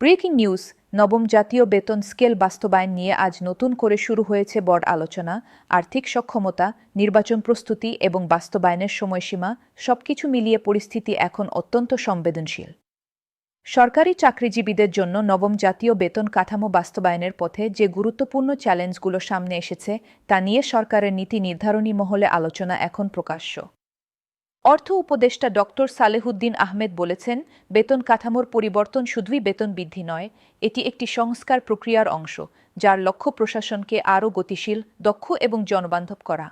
Breaking news. নবম জাতীয় বেতন স্কেল বাস্তবায়ন নিয়ে আজ নতুন করে শুরু হয়েছে বড় আলোচনা। আর্থিক সক্ষমতা, নির্বাচন প্রস্তুতি এবং বাস্তবায়নের সময়সীমা সবকিছু মিলিয়ে পরিস্থিতি এখন অত্যন্ত সংবেদনশীল। সরকারি চাকরিজীবীদের জন্য নবম জাতীয় বেতন কাঠামো বাস্তবায়নের পথে যে গুরুত্বপূর্ণ চ্যালেঞ্জগুলো সামনে এসেছে তা নিয়ে সরকারের নীতি নির্ধারণী মহলে আলোচনা এখন প্রকাশ্য। অর্থ উপদেষ্টা ডক্টর সালেহুদ্দিন আহমেদ বলেছেন, বেতন কাঠামোর পরিবর্তন শুধুই বেতন বৃদ্ধি নয়, এটি একটি সংস্কার প্রক্রিয়ার অংশ, যার লক্ষ্য প্রশাসনকে আরও গতিশীল, দক্ষ এবং জনবান্ধব করা।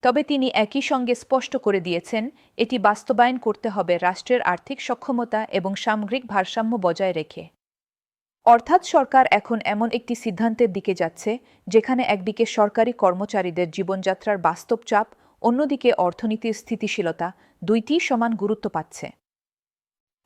তবে তিনি একই সঙ্গে স্পষ্ট করে দিয়েছেন, এটি বাস্তবায়ন করতে হবে রাষ্ট্রের আর্থিক সক্ষমতা এবং সামগ্রিক ভারসাম্য বজায় রেখে। অর্থাৎ সরকার এখন এমন একটি সিদ্ধান্তের দিকে যাচ্ছে যেখানে একদিকে সরকারি কর্মচারীদের জীবনযাত্রার বাস্তব চাপ, অন্যদিকে অর্থনীতির স্থিতিশীলতা, দুইটিই সমান গুরুত্ব পাচ্ছে।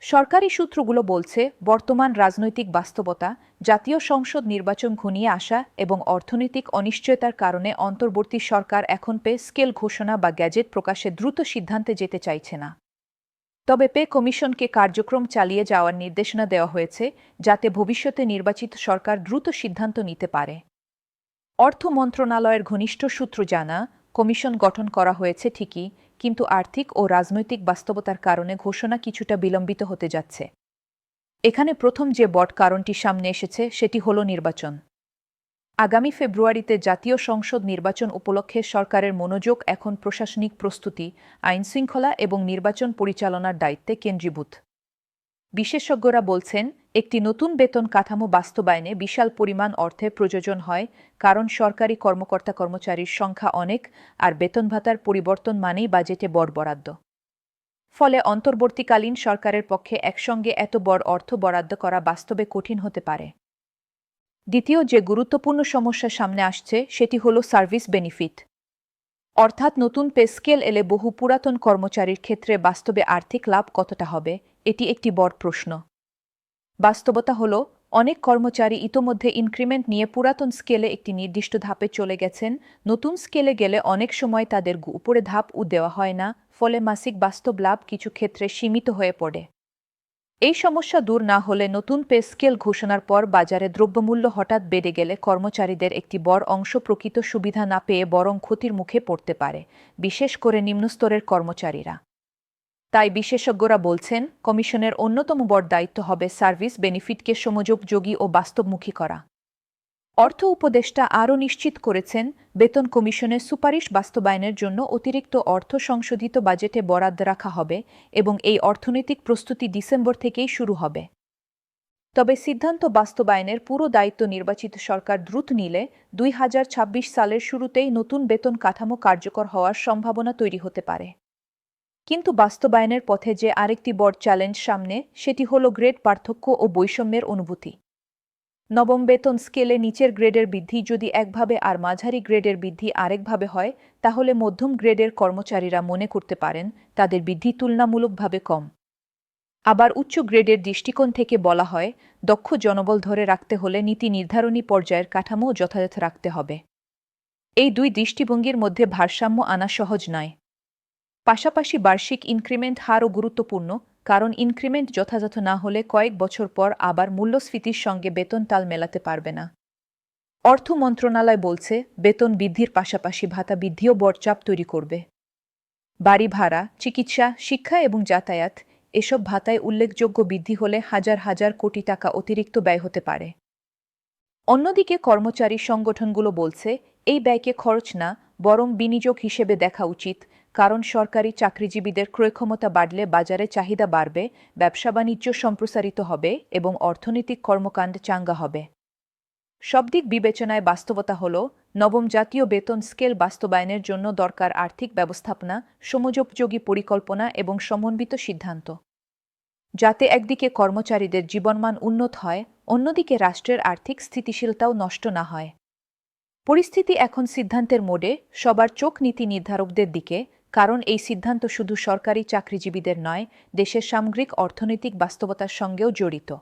সরকারি সূত্রগুলো বলছে, বর্তমান রাজনৈতিক বাস্তবতা, জাতীয় সংসদ নির্বাচন ঘনিয়ে আসা এবং অর্থনৈতিক অনিশ্চয়তার কারণে অন্তর্বর্তী সরকার এখন পে স্কেল ঘোষণা বা গ্যাজেট প্রকাশে দ্রুত সিদ্ধান্তে যেতে চাইছে না। তবে পে কমিশনকে কার্যক্রম চালিয়ে যাওয়ার নির্দেশনা দেওয়া হয়েছে, যাতে ভবিষ্যতে নির্বাচিত সরকার দ্রুত সিদ্ধান্ত নিতে পারে। অর্থ মন্ত্রণালয়ের ঘনিষ্ঠ সূত্র জানা, কমিশন গঠন করা হয়েছে ঠিকই, কিন্তু আর্থিক ও রাজনৈতিক বাস্তবতার কারণে ঘোষণা কিছুটা বিলম্বিত হতে যাচ্ছে। এখানে প্রথম যে বড় কারণটি সামনে এসেছে সেটি হল নির্বাচন। আগামী ফেব্রুয়ারিতে জাতীয় সংসদ নির্বাচন উপলক্ষে সরকারের মনোযোগ এখন প্রশাসনিক প্রস্তুতি, আইনশৃঙ্খলা এবং নির্বাচন পরিচালনার দায়িত্বে কেন্দ্রীভূত। বিশেষজ্ঞরা বলছেন, একটি নতুন বেতন কাঠামো বাস্তবায়নে বিশাল পরিমাণ অর্থের প্রয়োজন হয়, কারণ সরকারি কর্মকর্তা-কর্মচারীর সংখ্যা অনেক, আর বেতন ভাতার পরিবর্তন মানেই বাজেটে বড় বরাদ্দ। ফলে অন্তর্বর্তীকালীন সরকারের পক্ষে একসঙ্গে এত বড় অর্থ বরাদ্দ করা বাস্তবে কঠিন হতে পারে। দ্বিতীয় যে গুরুত্বপূর্ণ সমস্যা সামনে আসছে সেটি হল সার্ভিস বেনিফিট। অর্থাৎ নতুন পে স্কেল এলে বহু পুরাতন কর্মচারীর ক্ষেত্রে বাস্তবে আর্থিক লাভ কতটা হবে, এটি একটি বড় প্রশ্ন। বাস্তবতা হল, অনেক কর্মচারী ইতোমধ্যে ইনক্রিমেন্ট নিয়ে পুরাতন স্কেলে একটি নির্দিষ্ট ধাপে চলে গেছেন, নতুন স্কেলে গেলে অনেক সময় তাদের উপরে ধাপ দেওয়া হয় না, ফলে মাসিক বাস্তব লাভ কিছু ক্ষেত্রে সীমিত হয়ে পড়ে। এই সমস্যা দূর না হলে নতুন পে স্কেল ঘোষণার পর বাজারে দ্রব্যমূল্য হঠাৎ বেড়ে গেলে কর্মচারীদের একটি বড় অংশ প্রকৃত সুবিধা না পেয়ে বরং ক্ষতির মুখে পড়তে পারে, বিশেষ করে নিম্নস্তরের কর্মচারীরা। তাই বিশেষজ্ঞরা বলছেন, কমিশনের অন্যতম বড় দায়িত্ব হবে সার্ভিস বেনিফিটকে সমযোপযোগী ও বাস্তবমুখী করা। অর্থ উপদেষ্টা আরও নিশ্চিত করেছেন, বেতন কমিশনের সুপারিশ বাস্তবায়নের জন্য অতিরিক্ত অর্থ সংশোধিত বাজেটে বরাদ্দ রাখা হবে এবং এই অর্থনৈতিক প্রস্তুতি ডিসেম্বর থেকেই শুরু হবে। তবে সিদ্ধান্ত বাস্তবায়নের পুরো দায়িত্ব নির্বাচিত সরকার দ্রুত নিলে 2026 সালের শুরুতেই নতুন বেতন কাঠামো কার্যকর হওয়ার সম্ভাবনা তৈরি হতে পারে। কিন্তু বাস্তবায়নের পথে যে আরেকটি বড় চ্যালেঞ্জ সামনে, সেটি হল গ্রেড পার্থক্য ও বৈষম্যের অনুভূতি। নবম বেতন স্কেলে নিচের গ্রেডের বৃদ্ধি যদি একভাবে আর মাঝারি গ্রেডের বৃদ্ধি আরেকভাবে হয়, তাহলে মধ্যম গ্রেডের কর্মচারীরা মনে করতে পারেন তাদের বৃদ্ধি তুলনামূলকভাবে কম। আবার উচ্চ গ্রেডের দৃষ্টিকোণ থেকে বলা হয়, দক্ষ জনবল ধরে রাখতে হলে নীতি নির্ধারণী পর্যায়ের কাঠামো যথাযথ রাখতে হবে। এই দুই দৃষ্টিভঙ্গির মধ্যে ভারসাম্য আনা সহজ নয়। পাশাপাশি বার্ষিক ইনক্রিমেন্ট হারও গুরুত্বপূর্ণ, কারণ ইনক্রিমেন্ট যথাযথ না হলে কয়েক বছর পর আবার মূল্যস্ফীতির সঙ্গে বেতন তাল মেলাতে পারবে না। অর্থ মন্ত্রণালয় বলছে, বেতন বৃদ্ধির পাশাপাশি ভাতা বৃদ্ধিও বড় চাপ তৈরি করবে। বাড়ি ভাড়া, চিকিৎসা, শিক্ষা এবং যাতায়াত, এসব ভাতায় উল্লেখযোগ্য বৃদ্ধি হলে হাজার হাজার কোটি টাকা অতিরিক্ত ব্যয় হতে পারে। অন্যদিকে কর্মচারী সংগঠনগুলো বলছে, এই ব্যয়কে খরচ না, বরং বিনিয়োগ হিসেবে দেখা উচিত, কারণ সরকারি চাকরিজীবীদের ক্রয়ক্ষমতা বাড়লে বাজারে চাহিদা বাড়বে, ব্যবসা-বাণিজ্য সম্প্রসারিত হবে এবং অর্থনৈতিক কর্মকাণ্ড চাঙ্গা হবে। সব দিক বিবেচনায় বাস্তবতা হল, নবম জাতীয় বেতন স্কেল বাস্তবায়নের জন্য দরকার আর্থিক ব্যবস্থাপনা, সমযোপযোগী পরিকল্পনা এবং সমন্বিত সিদ্ধান্ত, যাতে একদিকে কর্মচারীদের জীবনমান উন্নত হয়, অন্যদিকে রাষ্ট্রের আর্থিক স্থিতিশীলতাও নষ্ট না হয়। পরিস্থিতি এখন সিদ্ধান্তের মোডে, সবার চোখ নীতি নির্ধারকদের দিকে, কারণ এই সিদ্ধান্ত শুধু সরকারি চাকরিজীবীদের নয়, দেশের সামগ্রিক অর্থনৈতিক বাস্তবতার সঙ্গেও জড়িত।